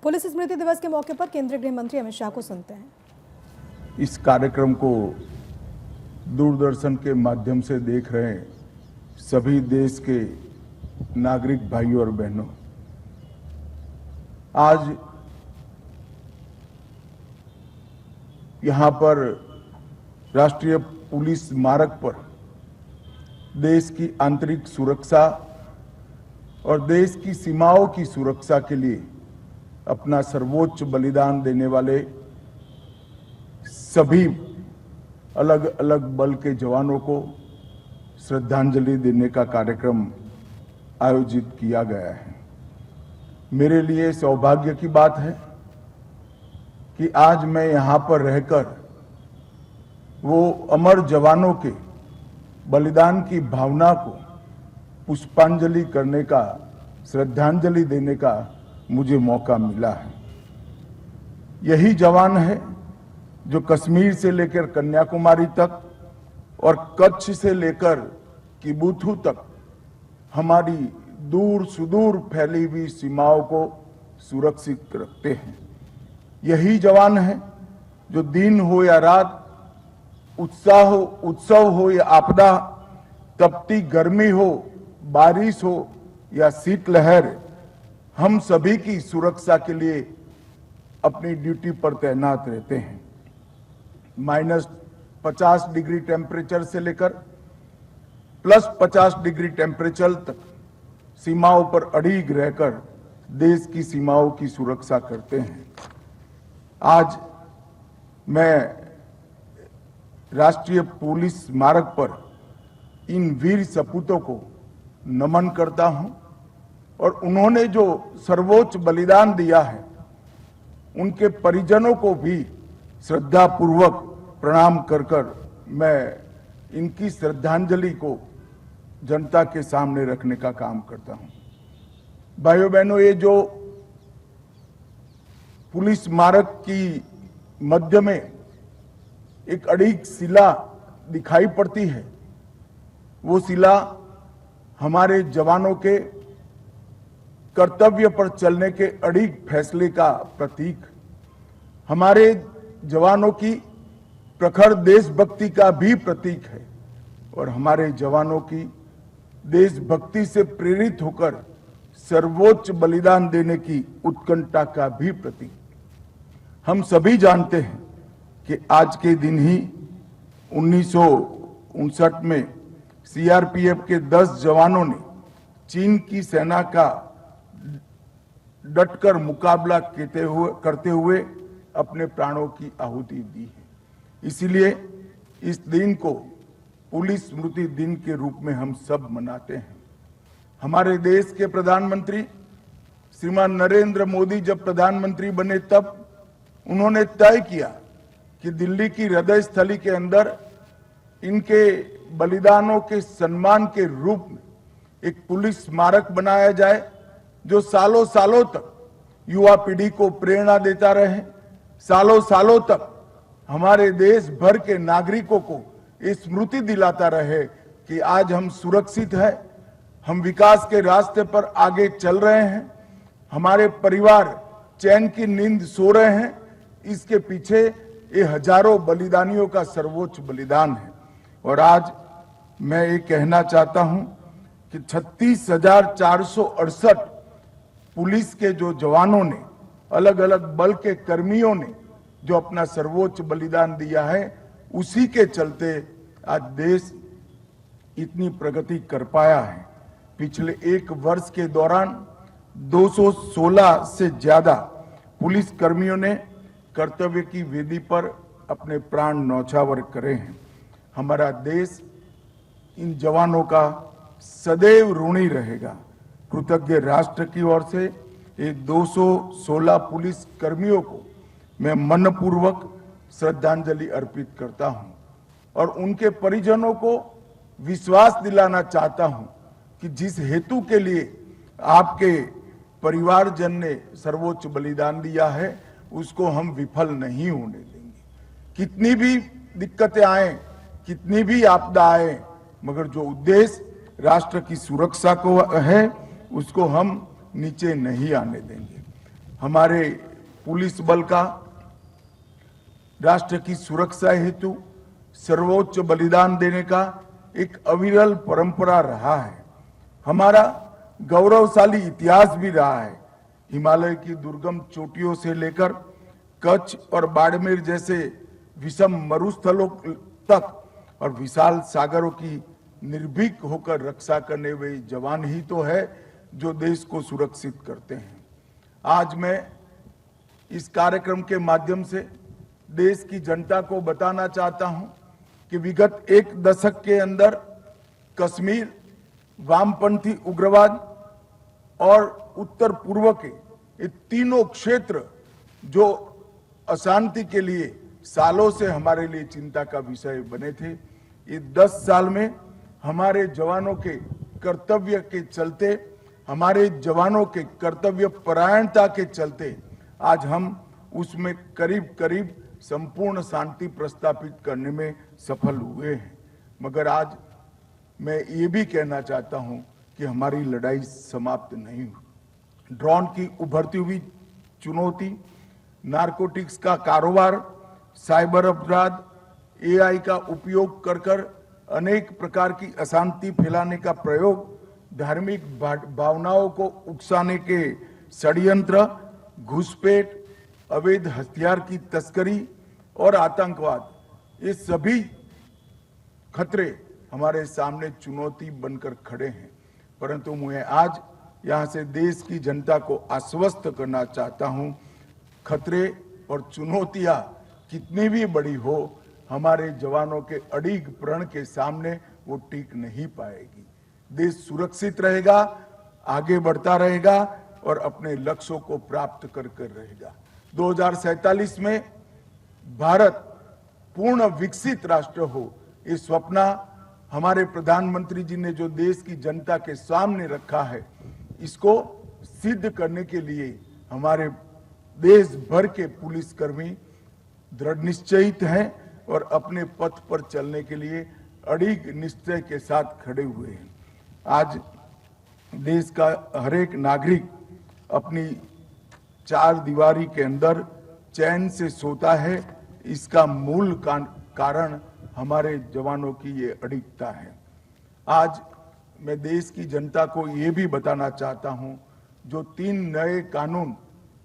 Police स्मृति दिवस के मौके पर केंद्रीय गृह मंत्री अमित शाह को सुनते हैं। इस कार्यक्रम को दूरदर्शन के माध्यम से देख रहे सभी देश के नागरिक भाइयों और बहनों, आज यहां पर राष्ट्रीय पुलिस स्मारक पर देश की आंतरिक सुरक्षा और देश की सीमाओं की सुरक्षा के लिए अपना सर्वोच्च बलिदान देने वाले सभी अलग अलग बल के जवानों को श्रद्धांजलि देने का कार्यक्रम आयोजित किया गया है। मेरे लिए सौभाग्य की बात है कि आज मैं यहां पर रहकर वो अमर जवानों के बलिदान की भावना को पुष्पांजलि करने का, श्रद्धांजलि देने का मुझे मौका मिला है। यही जवान है जो कश्मीर से लेकर कन्याकुमारी तक और कच्छ से लेकर किबुथु तक हमारी दूर सुदूर फैली हुई सीमाओं को सुरक्षित रखते हैं। यही जवान है जो दिन हो या रात, उत्सव हो या आपदा, तपती गर्मी हो, बारिश हो या शीतलहर, हम सभी की सुरक्षा के लिए अपनी ड्यूटी पर तैनात रहते हैं। -50 डिग्री टेम्परेचर से लेकर +50 डिग्री टेम्परेचर तक सीमाओं पर अड़िग रहकर देश की सीमाओं की सुरक्षा करते हैं। आज मैं राष्ट्रीय पुलिस स्मारक पर इन वीर सपूतों को नमन करता हूं और उन्होंने जो सर्वोच्च बलिदान दिया है उनके परिजनों को भी श्रद्धापूर्वक प्रणाम कर कर मैं इनकी श्रद्धांजलि को जनता के सामने रखने का काम करता हूं। भाइयों बहनों, ये जो पुलिस स्मारक की मध्य में एक अड़िग शिला दिखाई पड़ती है, वो शिला हमारे जवानों के कर्तव्य पर चलने के अड़िग फैसले का प्रतीक, हमारे जवानों की प्रखर देशभक्ति का भी प्रतीक है और हमारे जवानों की देशभक्ति से प्रेरित होकर सर्वोच्च बलिदान देने की उत्कंठा का भी प्रतीक। हम सभी जानते हैं कि आज के दिन ही 1959 में सीआरपीएफ के 10 जवानों ने चीन की सेना का डटकर मुकाबला करते हुए अपने प्राणों की आहुति दी है। इसीलिए इस दिन को पुलिस स्मृति दिन के रूप में हम सब मनाते हैं। हमारे देश के प्रधानमंत्री श्रीमान नरेंद्र मोदी जब प्रधानमंत्री बने तब उन्होंने तय किया कि दिल्ली की हृदय स्थली के अंदर इनके बलिदानों के सम्मान के रूप में एक पुलिस स्मारक बनाया जाए जो सालों सालों तक युवा पीढ़ी को प्रेरणा देता रहे, सालों सालों तक हमारे देश भर के नागरिकों को ये स्मृति दिलाता रहे कि आज हम सुरक्षित हैं, हम विकास के रास्ते पर आगे चल रहे हैं, हमारे परिवार चैन की नींद सो रहे हैं। इसके पीछे ये हजारों बलिदानियों का सर्वोच्च बलिदान है। और आज मैं ये कहना चाहता हूं कि 36,468 पुलिस के जो जवानों ने, अलग अलग बल के कर्मियों ने जो अपना सर्वोच्च बलिदान दिया है, उसी के चलते आज देश इतनी प्रगति कर पाया है। पिछले 1 वर्ष के दौरान 216 से ज्यादा पुलिस कर्मियों ने कर्तव्य की वेदी पर अपने प्राण न्यौछावर करे हैं। हमारा देश इन जवानों का सदैव ऋणी रहेगा। कृतज्ञ राष्ट्र की ओर से ये 216 पुलिस कर्मियों को मैं मनपूर्वक श्रद्धांजलि अर्पित करता हूं और उनके परिजनों को विश्वास दिलाना चाहता हूं कि जिस हेतु के लिए आपके परिवारजन ने सर्वोच्च बलिदान दिया है उसको हम विफल नहीं होने देंगे। कितनी भी दिक्कतें आए, कितनी भी आपदा आए, मगर जो उद्देश्य राष्ट्र की सुरक्षा को है उसको हम नीचे नहीं आने देंगे। हमारे पुलिस बल का राष्ट्र की सुरक्षा हेतु सर्वोच्च बलिदान देने का एक अविरल परंपरा रहा है। हमारा गौरवशाली इतिहास भी रहा है। हिमालय की दुर्गम चोटियों से लेकर कच्छ और बाड़मेर जैसे विषम मरुस्थलों तक और विशाल सागरों की निर्भीक होकर रक्षा करने वे जवान ही तो है जो देश को सुरक्षित करते हैं। आज मैं इस कार्यक्रम के माध्यम से देश की जनता को बताना चाहता हूं कि विगत एक दशक के अंदर कश्मीर, वामपंथी उग्रवाद और उत्तर पूर्व के ये तीनों क्षेत्र जो अशांति के लिए सालों से हमारे लिए चिंता का विषय बने थे, ये 10 साल में हमारे जवानों के कर्तव्य के चलते, हमारे जवानों के कर्तव्य परायणता के चलते आज हम उसमें करीब करीब संपूर्ण शांति प्रस्थापित करने में सफल हुए हैं। मगर आज मैं ये भी कहना चाहता हूं कि हमारी लड़ाई समाप्त नहीं हुई। ड्रोन की उभरती हुई चुनौती, नारकोटिक्स का कारोबार, साइबर अपराध, एआई का उपयोग कर अनेक प्रकार की अशांति फैलाने का प्रयोग, धार्मिक भावनाओं को उकसाने के षड्यंत्र, घुसपैठ, अवैध हथियार की तस्करी और आतंकवाद, ये सभी खतरे हमारे सामने चुनौती बनकर खड़े हैं। परंतु मैं आज यहां से देश की जनता को आश्वस्त करना चाहता हूं, खतरे और चुनौतियां कितनी भी बड़ी हो, हमारे जवानों के अडिग प्रण के सामने वो टिक नहीं पाएगी। देश सुरक्षित रहेगा, आगे बढ़ता रहेगा और अपने लक्ष्यों को प्राप्त कर रहेगा। 2047 में भारत पूर्ण विकसित राष्ट्र हो, ये स्वप्न हमारे प्रधानमंत्री जी ने जो देश की जनता के सामने रखा है, इसको सिद्ध करने के लिए हमारे देश भर के पुलिसकर्मी दृढ़ निश्चयित हैं और अपने पथ पर चलने के लिए अडिग निश्चय के साथ खड़े हुए हैं। आज देश का हर एक नागरिक अपनी चार दीवारी के अंदर चैन से सोता है, इसका मूल कारण हमारे जवानों की ये अडिगता है। आज मैं देश की जनता को ये भी बताना चाहता हूं, जो 3 नए कानून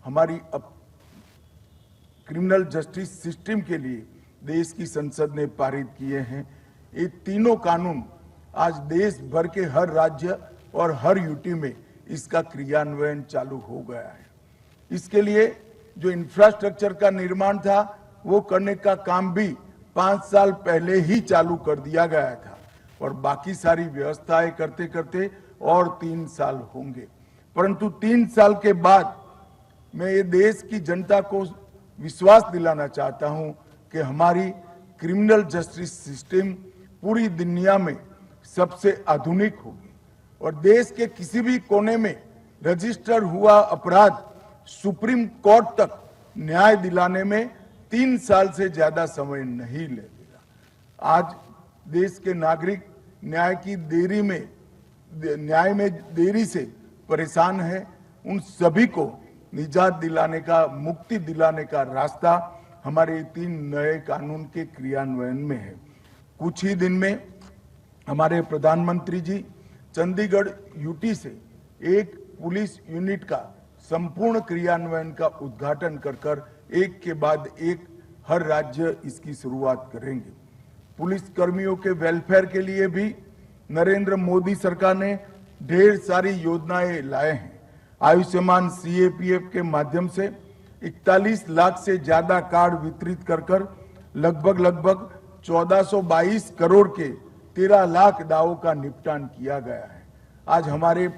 हमारी क्रिमिनल जस्टिस सिस्टम के लिए देश की संसद ने पारित किए हैं, ये तीनों कानून आज देश भर के हर राज्य और हर यूटी में इसका क्रियान्वयन चालू हो गया है। इसके लिए जो इंफ्रास्ट्रक्चर का निर्माण था, वो करने का काम भी 5 साल पहले ही चालू कर दिया गया था और बाकी सारी व्यवस्थाएं करते करते और 3 साल होंगे। परंतु 3 साल के बाद मैं ये देश की जनता को विश्वास दिलाना चाहता हूं कि हमारी क्रिमिनल जस्टिस सिस्टम पूरी दुनिया में सबसे आधुनिक होगी और देश के किसी भी कोने में रजिस्टर हुआ अपराध सुप्रीम कोर्ट तक न्याय दिलाने में 3 साल से ज्यादा समय नहीं लगेगा। आज देश के नागरिक न्याय में देरी से परेशान है, उन सभी को निजात दिलाने का, मुक्ति दिलाने का रास्ता हमारे 3 नए कानून के क्रियान्वयन में है। कुछ ही दिन में हमारे प्रधानमंत्री जी चंडीगढ़ यूटी से एक पुलिस यूनिट का संपूर्ण क्रियान्वयन का उद्घाटन कर एक के बाद एक हर राज्य इसकी शुरुआत करेंगे। पुलिस कर्मियों के वेलफेयर के लिए भी नरेंद्र मोदी सरकार ने ढेर सारी योजनाएं लाए हैं। आयुष्मान सीएपीएफ के माध्यम से 41 लाख से ज्यादा कार्ड वितरित कर लगभग 1422 करोड़ के 13 लाख दावों का निपटान किया गया है। आज हमारे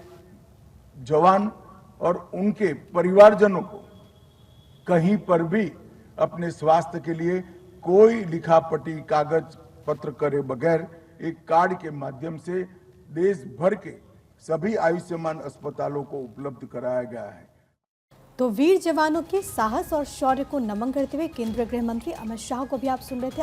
जवान और उनके परिवारजनों को कहीं पर भी अपने स्वास्थ्य के लिए कोई लिखापटी कागज पत्र करे बगैर एक कार्ड के माध्यम से देश भर के सभी आयुष्मान अस्पतालों को उपलब्ध कराया गया है। तो वीर जवानों के साहस और शौर्य को नमन करते हुए केंद्रीय गृह मंत्री अमित शाह को भी आप सुन रहे थे।